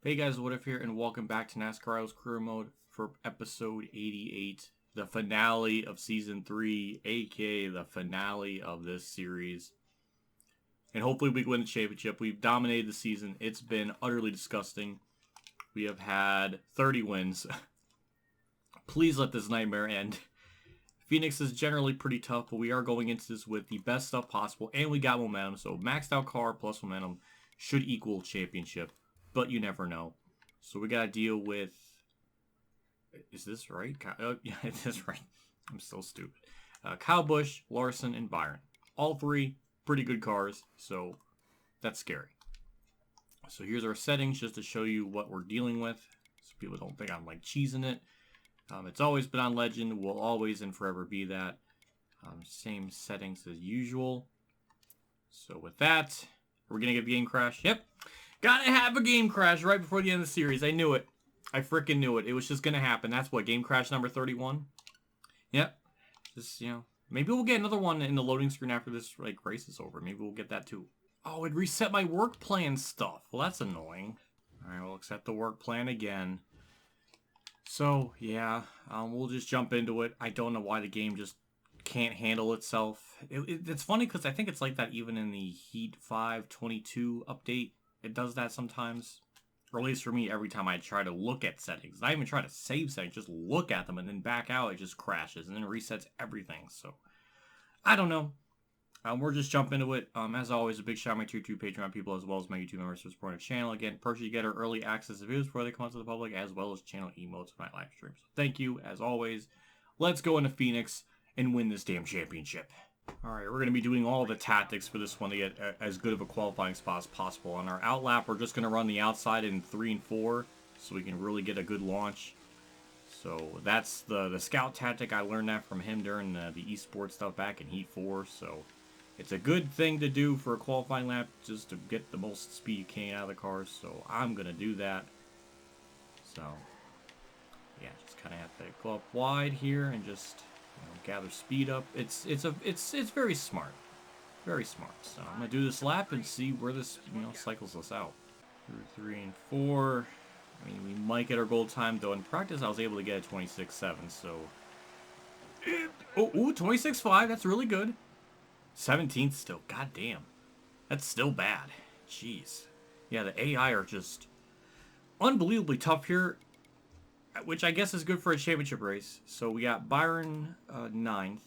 Hey guys, WhatiF here, and welcome back to NASCAR Idols Career Mode for episode 88, the finale of Season 3, aka the finale of this series. And hopefully we can win the championship. We've dominated the season. It's been utterly disgusting. We have had 30 wins. Please let this nightmare end. Phoenix is generally pretty tough, but we are going into this with the best stuff possible, and we got momentum. So maxed out car plus momentum should equal championship. But you never know. So we got to deal with... Is this right? Yeah, it is right. I'm so stupid. Kyle Busch, Larson, and Byron. All three pretty good cars, so that's scary. So here's our settings just to show you what we're dealing with. So people don't think I'm like cheesing it. It's always been on Legend. Will always and forever be that. Same settings as usual. So with that, we're going to get the game crash. Yep. Gotta have a game crash right before the end of the series. I knew it. I freaking knew it. It was just gonna happen. That's what, game crash number 31? Yep. Just, maybe we'll get another one in the loading screen after this, race is over. Maybe we'll get that too. Oh, it reset my work plan stuff. Well, that's annoying. Alright, we'll accept the work plan again. So, yeah. We'll just jump into it. I don't know why the game just can't handle itself. It's funny because I think it's like that even in the Heat 522 update. It does that sometimes, or at least for me, every time I try to look at settings. Not even try to save settings, just look at them and then back out, it just crashes and then resets everything. So, I don't know. We're just jumping into it. As always, a big shout out to my tier 2 Patreon people as well as my YouTube members for supporting the channel. Again, purchase you get our early access to videos before they come out to the public, as well as channel emotes for my live streams. So thank you, as always. Let's go into Phoenix and win this damn championship. Alright, we're going to be doing all the tactics for this one to get as good of a qualifying spot as possible. On our outlap, we're just going to run the outside in 3 and 4 so we can really get a good launch. So that's the scout tactic. I learned that from him during the esports stuff back in Heat 4. So it's a good thing to do for a qualifying lap just to get the most speed you can out of the cars. So I'm going to do that. So yeah, just kind of have to go up wide here and just... gather speed up. It's very smart. Very smart. So I'm gonna do this lap and see where this cycles us out. Through 3 and 4. I mean, we might get our goal time though. In practice I was able to get a 26.7, so oh 26.5, that's really good. 17th still. God damn. That's still bad. Jeez. Yeah, the AI are just unbelievably tough here, which I guess is good for a championship race. So we got Byron 9th,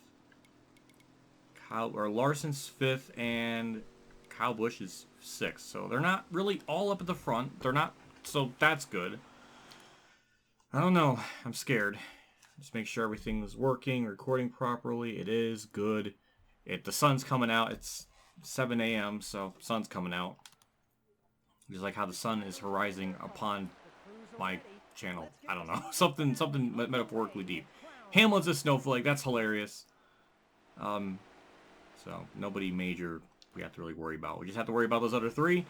Larson's 5th, and Kyle Busch is 6th. So they're not really all up at the front. They're not, so that's good. I don't know. I'm scared. Just make sure everything is working, recording properly. It is good. The sun's coming out. It's 7 a.m., so sun's coming out. Just like how the sun is horizon upon my channel. I don't know. something metaphorically deep. Hamlin's a snowflake. That's hilarious. So nobody major we have to really worry about. We just have to worry about those other 3.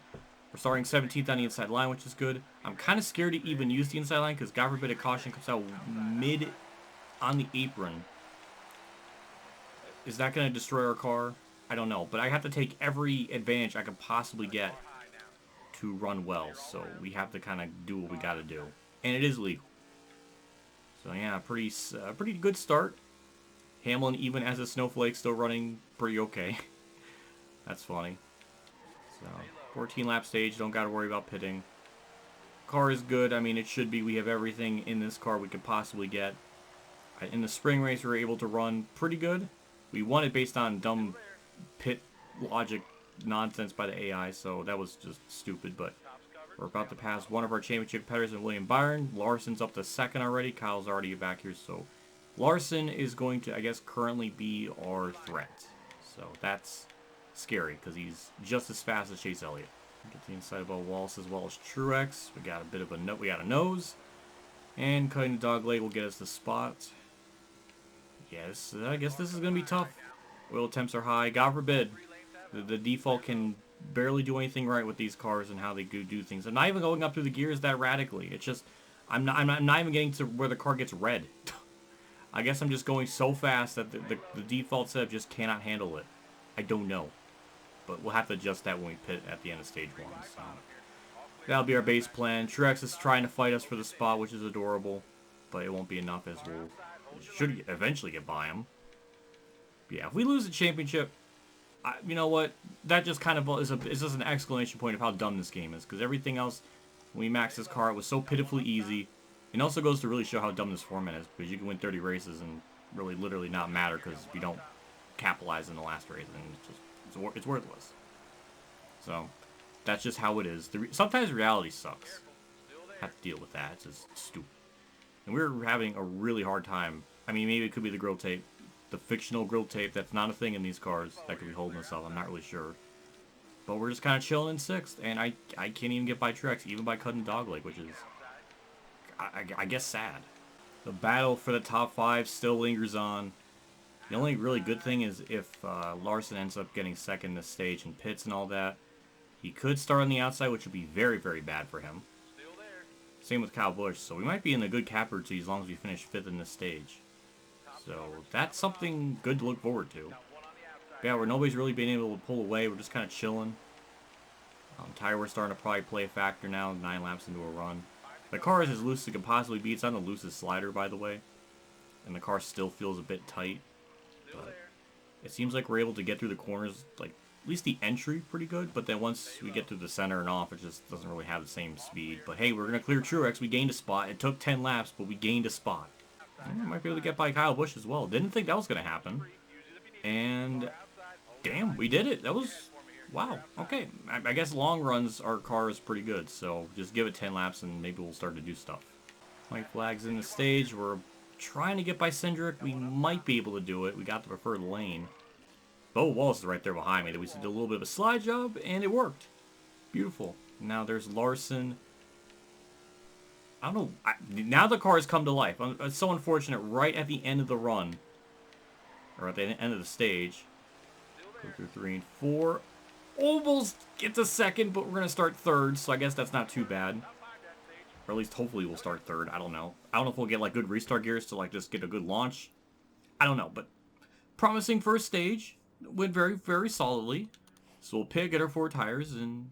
We're starting 17th on the inside line, which is good. I'm kind of scared to even use the inside line because God forbid a caution comes out mid on the apron. Is that going to destroy our car? I don't know. But I have to take every advantage I could possibly get to run well. So we have to kind of do what we got to do. And it is legal. So yeah, pretty good start. Hamlin, even as a snowflake, still running pretty okay. That's funny. So 14 lap stage, don't got to worry about pitting. Car is good. I mean, it should be. We have everything in this car we could possibly get. In the spring race, we were able to run pretty good. We won it based on dumb pit logic nonsense by the AI, so that was just stupid, but we're about to pass one of our championship competitors in William Byron. Larson's up to 2nd already. Kyle's already back here, so Larson is going to, I guess, currently be our threat. So that's scary because he's just as fast as Chase Elliott. Get the inside of Wallace as well as Truex. We got a bit of a we got a nose, and cutting the dog leg will get us the spot. Yes, I guess this is gonna be tough. Oil temps are high. God forbid the default can barely do anything right with these cars and how they do things. I'm not even going up through the gears that radically. It's just I'm not even getting to where the car gets red. I guess I'm just going so fast that the default setup just cannot handle it. I don't know, but we'll have to adjust that when we pit at the end of stage 1. So That'll be our base plan. Truex is trying to fight us for the spot, which is adorable. But it won't be enough as we should eventually get by him. But yeah, if we lose the championship, you know what? That just kind of is just an exclamation point of how dumb this game is. Because everything else, when we maxed this car, it was so pitifully easy. It also goes to really show how dumb this format is. Because you can win 30 races and really literally not matter because you don't capitalize in the last race. And it's worthless. So, that's just how it is. Sometimes reality sucks. Have to deal with that. It's just stupid. And we're having a really hard time. I mean, maybe it could be the grill tape. The fictional grill tape that's not a thing in these cars that could be holding us up. I'm not really sure. But we're just kind of chilling in 6th. And I can't even get by Truex, even by cutting dogleg, which is, I guess, sad. The battle for the top 5 still lingers on. The only really good thing is if Larson ends up getting second this stage in pits and all that. He could start on the outside, which would be very, very bad for him. Same with Kyle Busch, so we might be in a good cap or two as long as we finish 5th in this stage. So that's something good to look forward to. But yeah, where nobody's really been able to pull away, we're just kind of chilling. Tire we're starting to probably play a factor now, 9 laps into a run. The car is as loose as it can possibly be. It's on the loosest slider, by the way. And the car still feels a bit tight. But it seems like we're able to get through the corners, like, at least the entry pretty good, but then once we get through the center and off, it just doesn't really have the same speed. But hey, we're going to clear Truex. We gained a spot. It took 10 laps, but we gained a spot. We might be able to get by Kyle Busch as well. Didn't think that was going to happen. And damn, we did it. That was, wow. Okay, I guess long runs, our car is pretty good. So just give it 10 laps and maybe we'll start to do stuff. White flags in the stage. We're trying to get by Cindric. We might be able to do it. We got the preferred lane. Bo Wallace is right there behind me. We did a little bit of a slide job, and it worked. Beautiful. Now there's Larson. I don't know. Now the car has come to life. It's so unfortunate right at the end of the run. Or at the end of the stage. Go through 3 and 4. Almost gets a second, but we're going to start 3rd, so I guess that's not too bad. Or at least hopefully we'll start 3rd. I don't know. I don't know if we'll get like good restart gears to like just get a good launch. I don't know, but promising first stage. Went very, very solidly. So we'll pit, get our 4 tires, and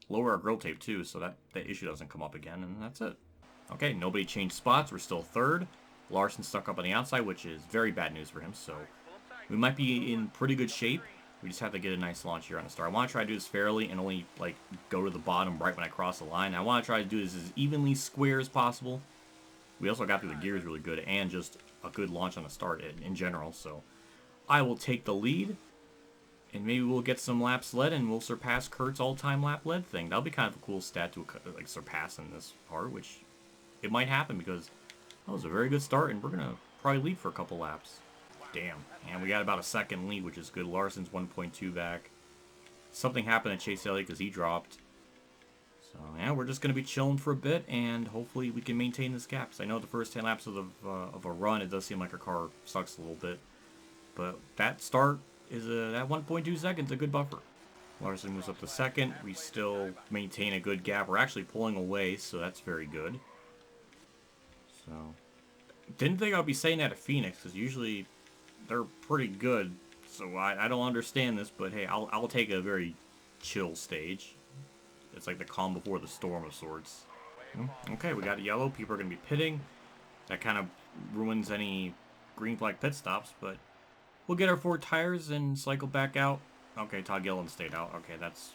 lower our grill tape too, so that issue doesn't come up again, and that's it. Okay, nobody changed spots. We're still 3rd. Larson stuck up on the outside, which is very bad news for him, so we might be in pretty good shape. We just have to get a nice launch here on the start. I want to try to do this fairly and only like go to the bottom right when I cross the line. I want to try to do this as evenly square as possible. We also got through the gears really good and just a good launch on the start in general, so I will take the lead, and maybe we'll get some laps led, and we'll surpass Kurt's all-time lap led thing. That'll be kind of a cool stat to like surpass in this part, which it might happen because that was a very good start, and we're gonna probably lead for a couple laps. Damn, and we got about a second lead, which is good. Larson's 1.2 back. Something happened to Chase Elliott because he dropped. So yeah, we're just gonna be chilling for a bit, and hopefully we can maintain this gap. Because I know the first 10 laps of a run, it does seem like our car sucks a little bit. But that start is that 1.2 seconds, a good buffer. Larson moves up to 2nd. We still maintain a good gap. We're actually pulling away, so that's very good. So, didn't think I'd be saying that at Phoenix, because usually they're pretty good. So I don't understand this, but hey, I'll take a very chill stage. It's like the calm before the storm of sorts. Okay, we got yellow. People are going to be pitting. That kind of ruins any green flag pit stops, but we'll get our 4 tires and cycle back out. Okay, Todd Gilliland stayed out. Okay, that's...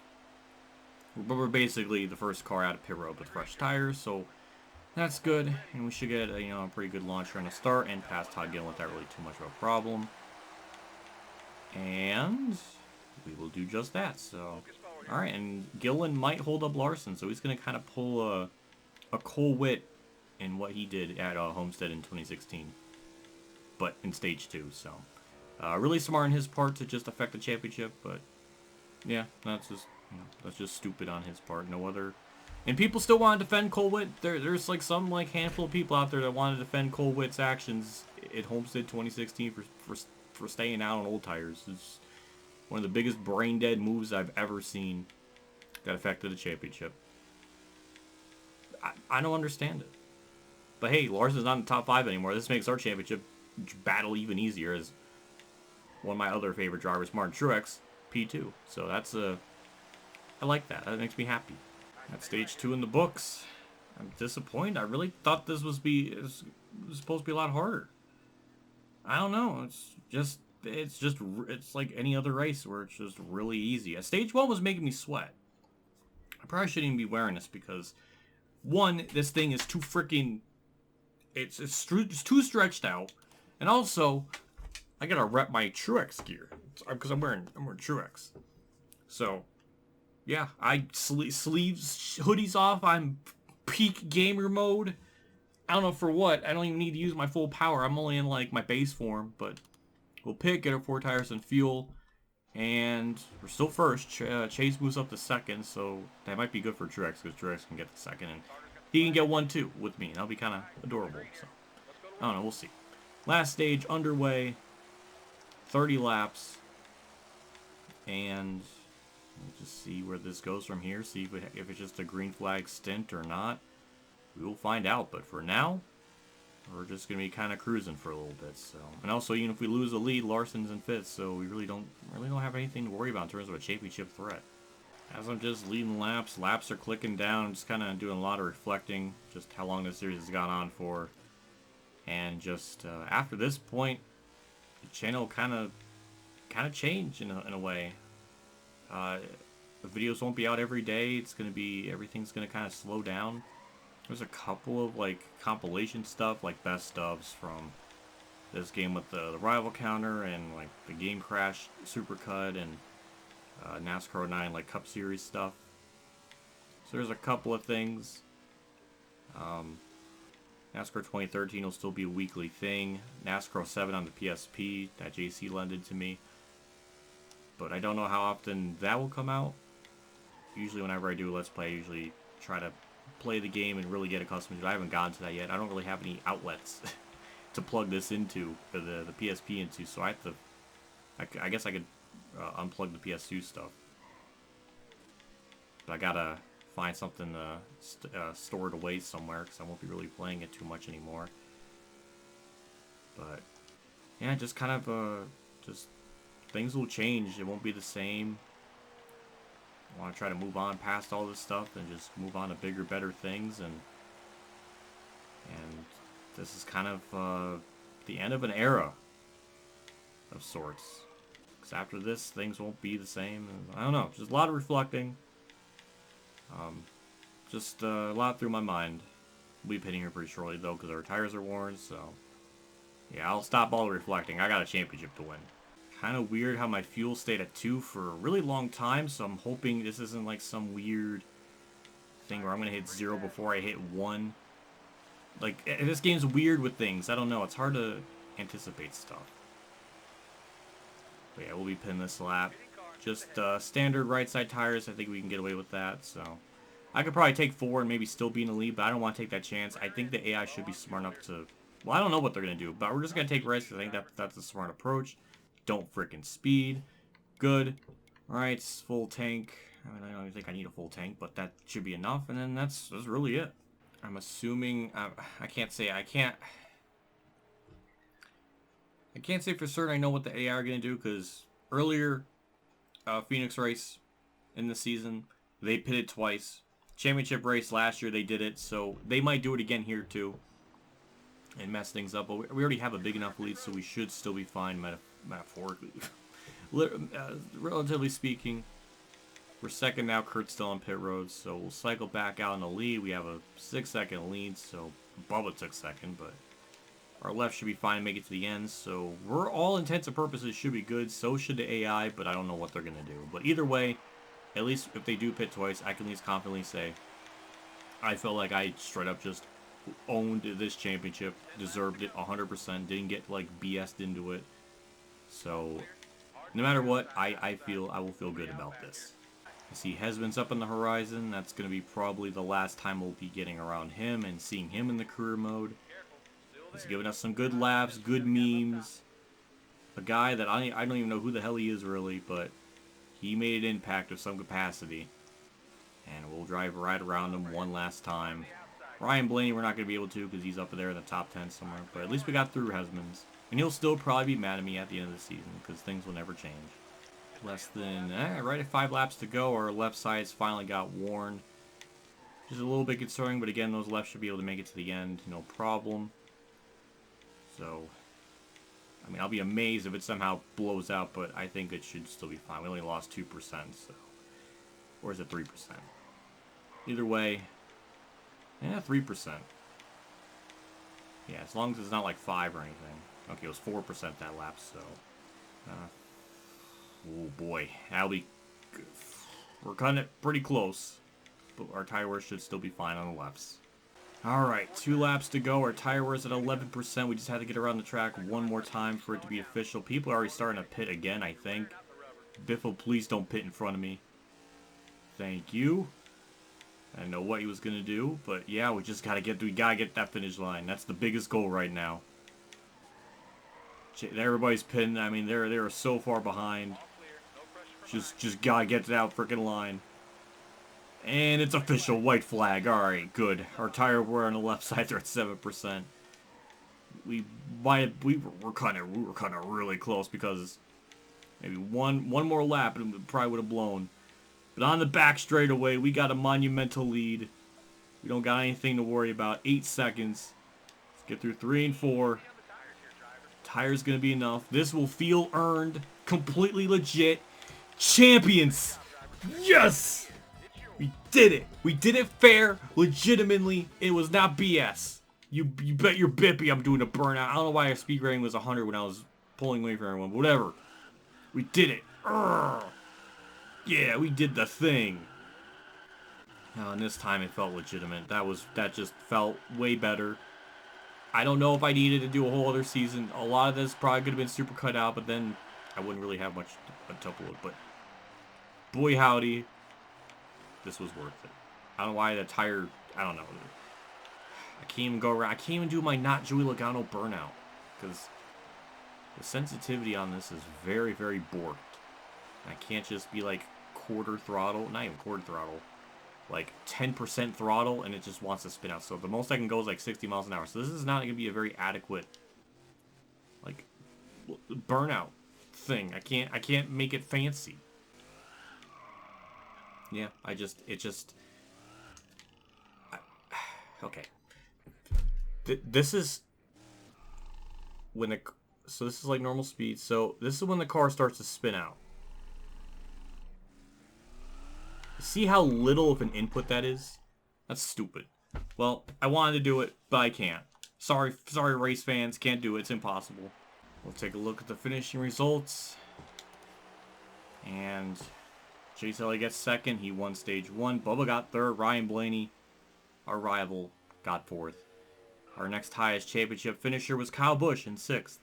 But we're basically the first car out of pit road with fresh tires, so that's good. And we should get a pretty good launcher on the start and pass Todd Gilliland without really too much of a problem. And we will do just that. So, all right, and Gilliland might hold up Larson, so he's going to kind of pull a Cole Witt in what he did at Homestead in 2016, but in stage 2. So. Really smart on his part to just affect the championship, but yeah, that's just stupid on his part. No other, and people still want to defend Cole Witt. There's like some like handful of people out there that want to defend Cole Witt's actions at Homestead 2016 for staying out on old tires. It's one of the biggest brain dead moves I've ever seen that affected the championship. I don't understand it, but hey, Larson's not in the top 5 anymore. This makes our championship battle even easier as one of my other favorite drivers, Martin Truex, P2. So that's I like that. That makes me happy. That's stage 2 in the books. I'm disappointed. I really thought this was supposed to be a lot harder. I don't know. It's like any other race where it's just really easy. Stage 1 was making me sweat. I probably shouldn't even be wearing this because, one, this thing is too freaking... It's too stretched out. And also, I gotta rep my Truex gear. Because I'm wearing Truex. So, yeah, I sleeves, hoodies off. I'm peak gamer mode. I don't know for what. I don't even need to use my full power. I'm only in like my base form, but we'll pick, get our 4 tires and fuel, and we're still first. Chase moves up to second, so that might be good for Truex because Truex can get the second, and he can get 1-2 with me. That'll be kind of adorable. So I don't know. We'll see. Last stage underway. 30 laps, and we'll just see where this goes from here. See if it's just a green flag stint or not. We will find out, but for now, we're just going to be kind of cruising for a little bit. So, and also, even if we lose the lead, Larson's in 5th, so we really don't have anything to worry about in terms of a championship threat. As I'm just leading laps are clicking down. I'm just kind of doing a lot of reflecting, just how long this series has gone on for. And just after this point, the channel kind of changed in a way. The videos won't be out every day. It's going to be, everything's going to kind of slow down. There's a couple of like compilation stuff, like best ofs from this game with the rival counter and like the game crash supercut and NASCAR 9 like Cup Series stuff. So there's a couple of things. NASCAR 2013 will still be a weekly thing. NASCAR 7 on the PSP that JC lended to me. But I don't know how often that will come out. Usually whenever I do a Let's Play, I usually try to play the game and really get accustomed to it. I haven't gotten to that yet. I don't really have any outlets to plug this into, the PSP into, so I have to... I guess I could unplug the PS2 stuff. But I gotta find something stored away somewhere, because I won't be really playing it too much anymore. But, yeah, just kind of, just... things will change. It won't be the same. I want to try to move on past all this stuff and just move on to bigger, better things. And this is kind of the end of an era of sorts. Because after this, things won't be the same. And I don't know. Just a lot of reflecting. Just a lot through my mind. We'll be hitting here pretty shortly, though, because our tires are worn. So, yeah, I'll stop all the reflecting. I got a championship to win. Kind of weird how my fuel stayed at 2 for a really long time, so I'm hoping this isn't like some weird thing where I'm going to hit 0 before I hit 1. Like, this game's weird with things. I don't know. It's hard to anticipate stuff. But yeah, we'll be pinning this lap. Just standard right side tires. I think we can get away with that, so... I could probably take 4 and maybe still be in the lead, but I don't want to take that chance. I think the AI should be smart enough to... Well, I don't know what they're going to do, but we're just going to take risks. I think that's a smart approach. Don't frickin' speed. Good. Alright, full tank. I mean, I don't even think I need a full tank, but that should be enough, and then that's really it. I'm assuming... I can't say for certain I know what the AI are going to do, because earlier Phoenix race in the season, they pitted twice. Championship race last year, they did it, so they might do it again here, too, and mess things up, but we already have a big enough lead, so we should still be fine, metaphorically. Relatively speaking. We're second now. Kurt's still on pit road, so we'll cycle back out in the lead. We have a 6-second lead, so Bubba took second, but our left should be fine to make it to the end, so we're all intents and purposes should be good. So should the AI, but I don't know what they're going to do. But either way, at least if they do pit twice, I can at least confidently say I felt like I straight up just owned this championship, deserved it 100%, didn't get like BS'd into it. So no matter what, I will feel good about this. I see Hesman's up on the horizon. That's going to be probably the last time we'll be getting around him and seeing him in the career mode. He's giving us some good laps, good memes. A guy that I don't even know who the hell he is really, but he made an impact of some capacity. And we'll drive right around him one last time. Ryan Blaney we're not going to be able to because he's up there in the top 10 somewhere. But at least we got through Hesman's. And he'll still probably be mad at me at the end of the season because things will never change. Less than, right at 5 laps to go, our left side's finally got worn. Just a little bit concerning, but again, those lefts should be able to make it to the end, no problem. So, I mean, I'll be amazed if it somehow blows out, but I think it should still be fine. We only lost 2%, so... Or is it 3%? Either way, yeah, 3%. Yeah, as long as it's not like 5 or anything. Okay, it was 4% that lap, so... oh boy, that'll be... good. We're kind of pretty close, but our tire wear should still be fine on the lefts. Alright, 2 laps to go. Our tire wear's at 11%. We just had to get around the track one more time for it to be official. People are already starting to pit again, I think. Biffle, please don't pit in front of me. Thank you. I didn't know what he was going to do, but yeah, we gotta get that finish line. That's the biggest goal right now. Everybody's pitting. I mean, they're so far behind. Just gotta get to that freaking line. And it's official, white flag. Alright, good. Our tire wear on the left side are at 7%. We were kind of really close because maybe one more lap and it probably would have blown. But on the back straightaway, we got a monumental lead. We don't got anything to worry about. 8 seconds. Let's get through 3 and 4. Tire's gonna be enough. This will feel earned. Completely legit. Champions! Yes! We did it! We did it fair, legitimately. It was not BS. You bet your bippy I'm doing a burnout. I don't know why our speed rating was 100 when I was pulling away from everyone. But whatever. We did it. Urgh. Yeah, we did the thing. And this time it felt legitimate. That just felt way better. I don't know if I needed to do a whole other season. A lot of this probably could have been super cut out, but then I wouldn't really have much to upload. But boy howdy, this was worth it. I don't know why the tire, I don't know. I can't even go around. I can't even do my not Joey Logano burnout. Because the sensitivity on this is very, very borked. I can't just be like quarter throttle, not even quarter throttle, like 10% throttle, and it just wants to spin out. So the most I can go is like 60 miles an hour. So this is not going to be a very adequate, like, burnout thing. I can't make it fancy. Yeah, okay. This is when so this is like normal speed. So this is when the car starts to spin out. See how little of an input that is? That's stupid. Well, I wanted to do it, but I can't. Sorry race fans, can't do it. It's impossible. We'll take a look at the finishing results. And Chase Elliott gets second. He won stage 1. Bubba got third. Ryan Blaney, our rival, got fourth. Our next highest championship finisher was Kyle Busch in 6th.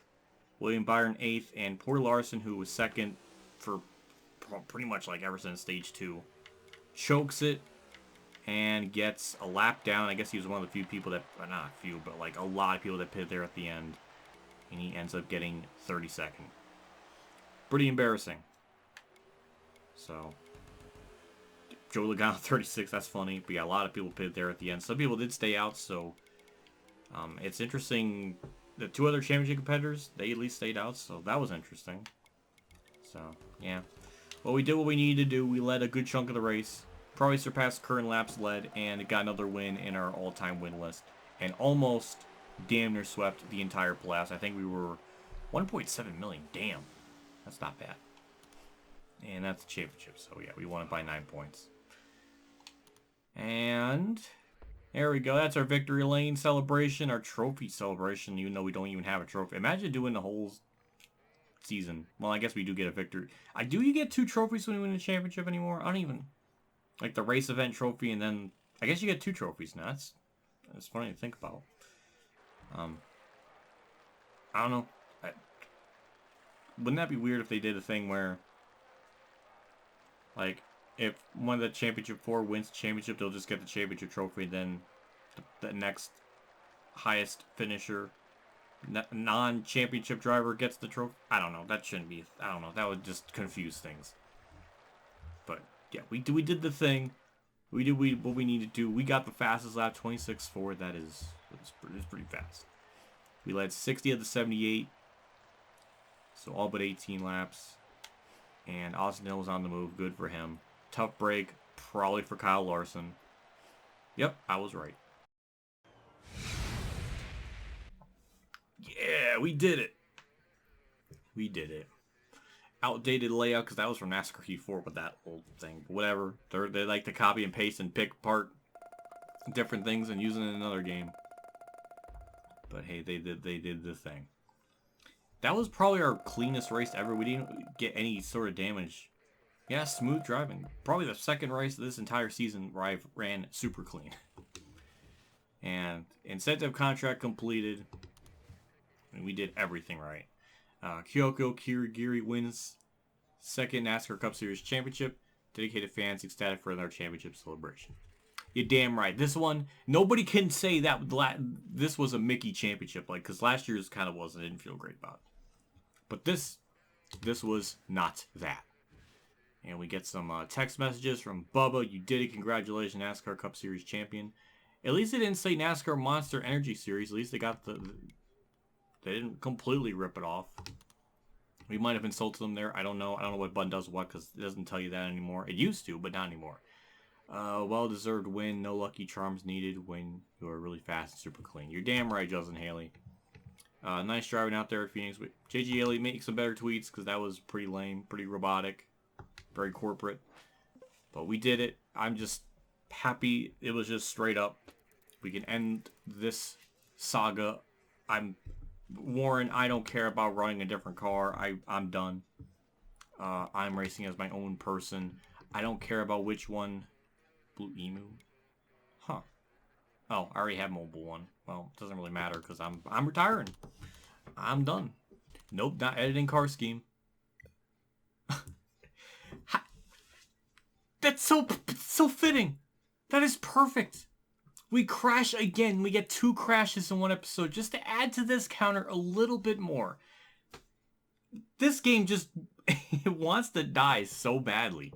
William Byron 8th. And Porter Larson, who was second for pretty much like ever since stage 2. Chokes it and gets a lap down. I guess he was one of the few people that, not a few, but like a lot of people that pitted there at the end. And he ends up getting 32nd. Pretty embarrassing. So, Joe Logano 36, that's funny. But yeah, a lot of people pitted there at the end. Some people did stay out, so it's interesting. The 2 other championship competitors, they at least stayed out, so that was interesting. So, yeah. Well, we did what we needed to do. We led a good chunk of the race. Probably surpassed current laps led and got another win in our all-time win list. And almost damn near swept the entire class. I think we were 1.7 million. Damn. That's not bad. And that's the championship. So, yeah, we won it by 9 points. And there we go. That's our victory lane celebration, our trophy celebration, even though we don't even have a trophy. Imagine doing the whole season. Well, I guess we do get a victory. Do you get 2 trophies when you win a championship anymore? I don't even... Like the race event trophy, and then... I guess you get 2 trophies now. That's funny to think about. I don't know. Wouldn't that be weird if they did a thing where... Like, if one of the championship 4 wins the championship, they'll just get the championship trophy, and then the next highest finisher... non-championship driver gets the trophy. I don't know. That shouldn't be... I don't know. That would just confuse things. But, yeah, we did the thing. We did what we needed to do. We got the fastest lap, 26.4. That is pretty fast. We led 60 of the 78. So, all but 18 laps. And Austin Hill was on the move. Good for him. Tough break. Probably for Kyle Larson. Yep, I was right. Yeah, we did it. We did it. Outdated layout because that was from NASCAR Q4 with that old thing. Whatever. They like to copy and paste and pick apart different things and use it in another game. But hey, they did the thing. That was probably our cleanest race ever. We didn't get any sort of damage. Yeah, smooth driving. Probably the second race of this entire season where I've ran super clean. And incentive contract completed. And we did everything right. Kyoko Kirigiri wins second NASCAR Cup Series championship. Dedicated fans ecstatic for another championship celebration. You're damn right. This one, nobody can say that this was a Mickey championship, like, because last year's kind of was. I didn't feel great about it. But this was not that. And we get some text messages from Bubba. You did it. Congratulations, NASCAR Cup Series champion. At least they didn't say NASCAR Monster Energy Series. At least they got they didn't completely rip it off. We might have insulted them there. I don't know. I don't know what button does what because it doesn't tell you that anymore. It used to, but not anymore. Well-deserved win. No lucky charms needed when you are really fast and super clean. You're damn right, Justin Haley. Nice driving out there at Phoenix. JG Haley, make some better tweets because that was pretty lame, pretty robotic, very corporate. But we did it. I'm just happy it was just straight up. We can end this saga. Warren, I don't care about running a different car. I'm done. I'm racing as my own person. I don't care about which one. Blue Emu? Huh. Oh, I already have mobile one. Well, it doesn't really matter because I'm retiring. I'm done. Nope, not editing car scheme. That's so fitting. That is perfect. We crash again. We get 2 crashes in one episode just to add to this counter a little bit more. This game just it wants to die so badly.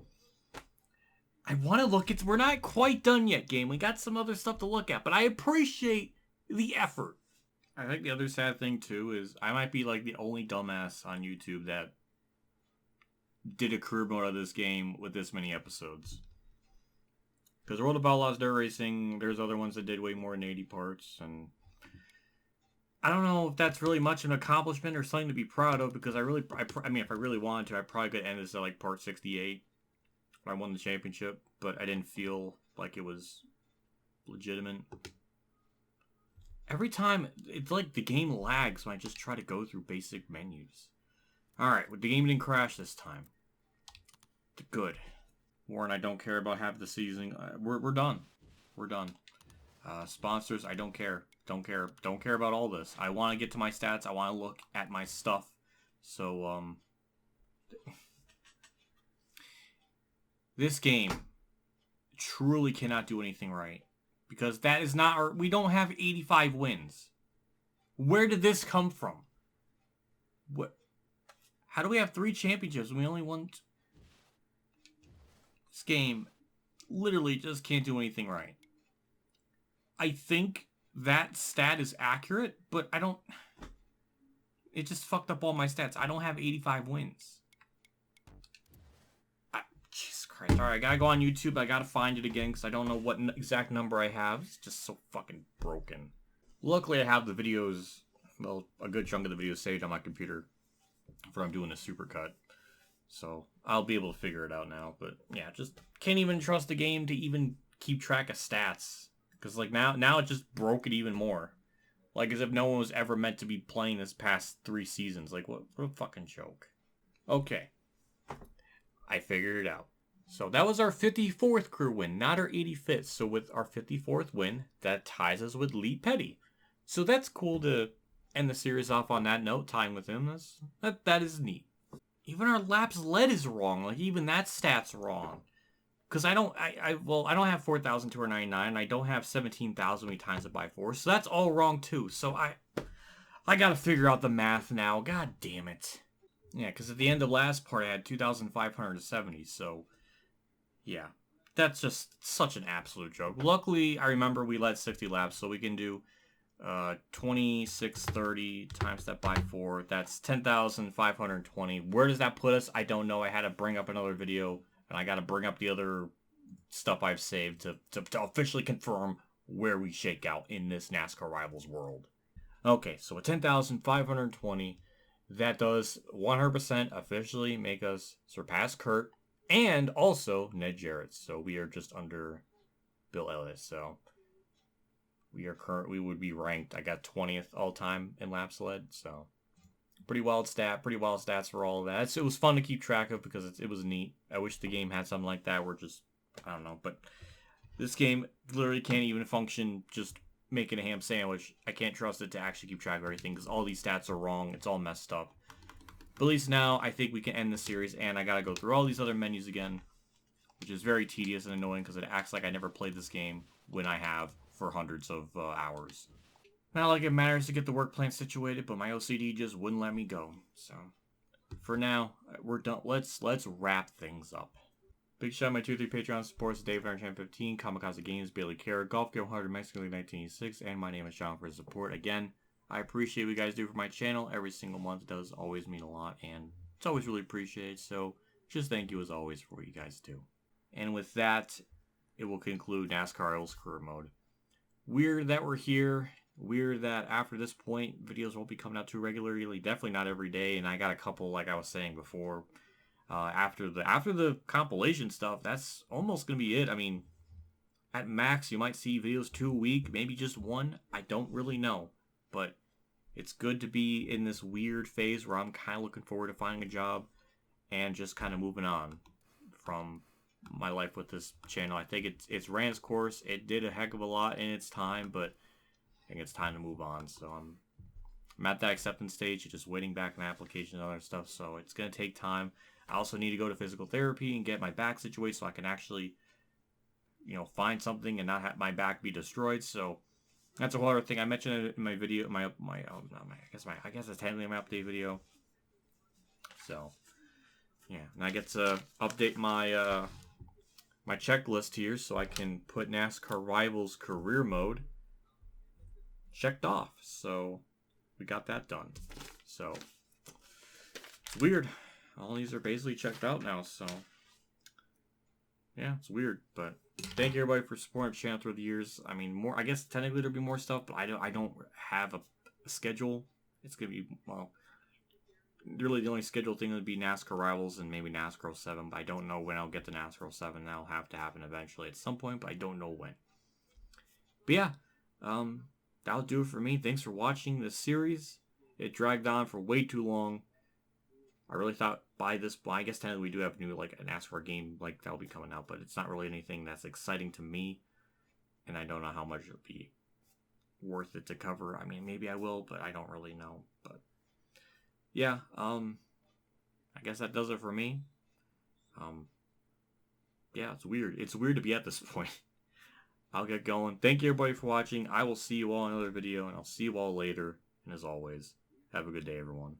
I want to look. We're not quite done yet, game. We got some other stuff to look at, but I appreciate the effort. I think the other sad thing, too, is I might be like the only dumbass on YouTube that did a career mode of this game with this many episodes. Because World of Outlaws Dirt Racing, there's other ones that did way more than 80 parts, and I don't know if that's really much of an accomplishment or something to be proud of, because I mean, if I really wanted to, I probably could end this at like part 68. I won the championship, but I didn't feel like it was legitimate. Every time, it's like the game lags when I just try to go through basic menus. Alright, the game didn't crash this time. Good. Warren, I don't care about half the season. We're done. We're done. Sponsors, I don't care. Don't care about all this. I want to get to my stats. I want to look at my stuff. So, this game truly cannot do anything right. Because that is not we don't have 85 wins. Where did this come from? What? How do we have 3 championships and we only won? This game literally just can't do anything right. I think that stat is accurate, but I don't... It just fucked up all my stats. I don't have 85 wins. Jesus Christ. Alright, I gotta go on YouTube. I gotta find it again because I don't know what exact number I have. It's just so fucking broken. Luckily, I have the videos... Well, a good chunk of the videos saved on my computer for I'm doing a supercut. So, I'll be able to figure it out now. But, yeah, just can't even trust the game to even keep track of stats. Because, like, now it just broke it even more. Like, as if no one was ever meant to be playing this past 3 seasons. Like, what a fucking joke. Okay. I figured it out. So, that was our 54th career win, not our 85th. So, with our 54th win, that ties us with Lee Petty. So, that's cool to end the series off on that note, tying with him. That is neat. Even our laps led is wrong. Like, even that stat's wrong. Because I don't have 4,299, and I don't have 17,000 when we times it by 4. So that's all wrong, too. So I gotta figure out the math now. God damn it. Yeah, because at the end of last part, I had 2,570. So, yeah. That's just such an absolute joke. Luckily, I remember we led 60 laps, so we can do 2630 times that by 4. That's 10,520. Where does that put us? I don't know. I had to bring up another video, and I got to bring up the other stuff I've saved to officially confirm where we shake out in this NASCAR Rivals world. Okay, so at 10,520, that does 100% officially make us surpass Kurt and also Ned Jarrett. So we are just under Bill Ellis. So we would be ranked. I got 20th all time in laps led. So pretty wild stats for all of that. It was fun to keep track of because it was neat. I wish the game had something like that where just, I don't know, but this game literally can't even function just making a ham sandwich. I can't trust it to actually keep track of everything because all these stats are wrong. It's all messed up. But at least now I think we can end the series, and I gotta go through all these other menus again, which is very tedious and annoying because it acts like I never played this game when I have for hundreds of hours. Not like it matters to get the work plan situated, but my OCD just wouldn't let me go. So for now, we're done. Let's wrap things up. Big shout out to my 2-3 Patreon supporters: Dave 15, Kamikazegames, Bailey Carrot, Golf Game 100, Mexican League 1986, and my name is Sean for his support. Again, I appreciate what you guys do for my channel every single month. It does always mean a lot, and it's always really appreciated. So just thank you as always for what you guys do. And with that, it will conclude NASCAR Rivals Career Mode. Weird that we're here. Weird that after this point, videos won't be coming out too regularly. Definitely not every day. And I got a couple, like I was saying before. After the compilation stuff, that's almost gonna be it. I mean, at max, you might see videos 2 a week, maybe just one. I don't really know, but it's good to be in this weird phase where I'm kind of looking forward to finding a job and just kind of moving on from my life with this channel. I think it's ran its course. It did a heck of a lot in its time, but I think it's time to move on. So I'm at that acceptance stage, just waiting back on application and other stuff. So it's gonna take time. I also need to go to physical therapy and get my back situated so I can actually, find something and not have my back be destroyed. So that's a whole other thing. I mentioned it in my video, I guess it's technically my update video. So yeah, and I get to update my my checklist here so I can put NASCAR Rivals Career Mode checked off. So we got that done. So it's weird. All these are basically checked out now, so yeah, it's weird. But thank you everybody for supporting the channel through the years. I mean, more. I guess technically there'll be more stuff, but I don't have a schedule. It's gonna be, well, really the only scheduled thing would be NASCAR Rivals and maybe NASCAR 07. But I don't know when I'll get to NASCAR 07. That'll have to happen eventually at some point, but I don't know when. But yeah, that'll do it for me. Thanks for watching this series. It dragged on for way too long. I really thought by this, well, I guess technically we do have new, like, a NASCAR game, like, that'll be coming out, but it's not really anything that's exciting to me, and I don't know how much it'll be worth it to cover. I mean, maybe I will, but I don't really know. But yeah, I guess that does it for me. Yeah, it's weird. It's weird to be at this point. I'll get going. Thank you everybody for watching. I will see you all in another video, and I'll see you all later. And as always, have a good day, everyone.